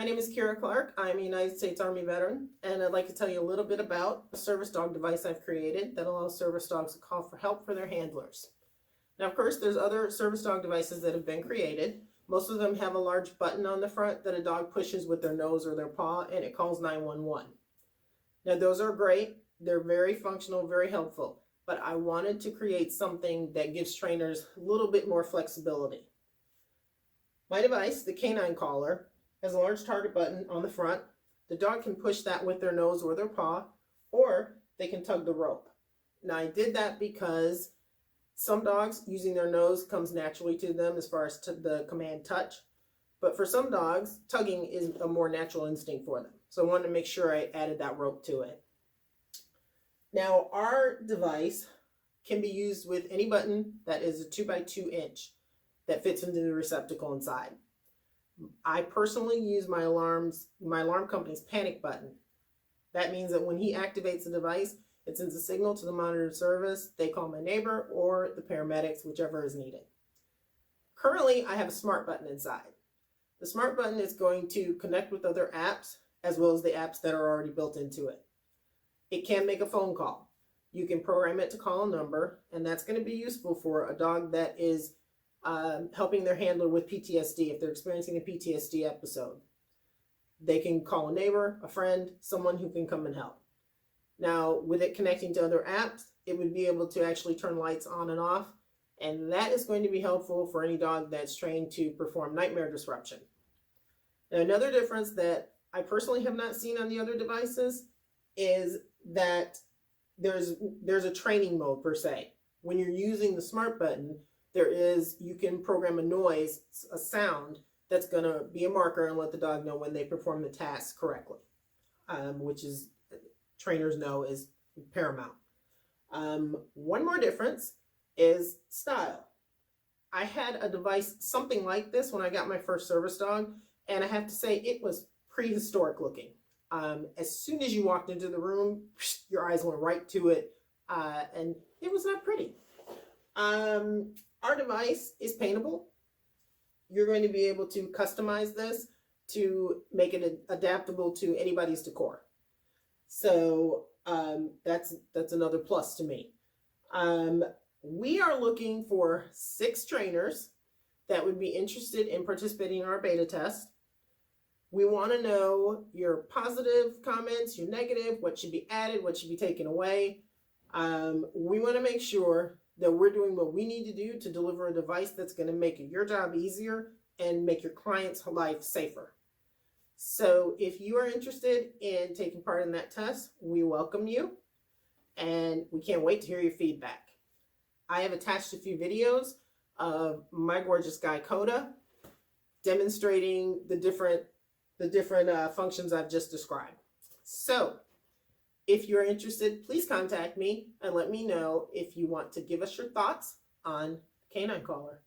My name is Kira Clark. I'm a United States Army veteran, and I'd like to tell you a little bit about a service dog device I've created that allows service dogs to call for help for their handlers. Now, of course, there's other service dog devices that have been created. Most of them have a large button on the front that a dog pushes with their nose or their paw, and it calls 911. Now, those are great. They're very functional, very helpful, but I wanted to create something that gives trainers a little bit more flexibility. My device, the K9 collar, has a large target button on the front. The dog can push that with their nose or their paw, or they can tug the rope. Now, I did that because some dogs, using their nose comes naturally to them as far as the command touch. But for some dogs, tugging is a more natural instinct for them. So I wanted to make sure I added that rope to it. Now, our device can be used with any button that is a 2x2 inch that fits into the receptacle inside. I personally use my alarm company's panic button. That means that when he activates the device, it sends a signal to the monitored service. They call my neighbor or the paramedics, whichever is needed. Currently, I have a smart button inside. The smart button is going to connect with other apps as well as the apps that are already built into it. It can make a phone call. You can program it to call a number, and that's going to be useful for a dog that is helping their handler with PTSD if they're experiencing a PTSD episode. They can call a neighbor, a friend, someone who can come and help. Now, with it connecting to other apps, it would be able to actually turn lights on and off, and that is going to be helpful for any dog that's trained to perform nightmare disruption. Now, another difference that I personally have not seen on the other devices is that there's a training mode per se. When you're using the smart button, you can program a noise, a sound that's going to be a marker and let the dog know when they perform the task correctly, which is trainers know is paramount. One more difference is style. I had a device something like this when I got my first service dog, and I have to say it was prehistoric looking. As soon as you walked into the room, your eyes went right to it, and it was not pretty. Our device is paintable. You're going to be able to customize this to make it adaptable to anybody's decor. So that's another plus to me. We are looking for 6 trainers that would be interested in participating in our beta test. We want to know your positive comments, your negative, what should be added, what should be taken away. We want to make sure that we're doing what we need to do to deliver a device that's going to make your job easier and make your client's life safer. So if you are interested in taking part in that test, we welcome you, and we can't wait to hear your feedback. I have attached a few videos of my gorgeous guy Coda demonstrating the different functions I've just described. So if you're interested, please contact me and let me know if you want to give us your thoughts on K9 Collar.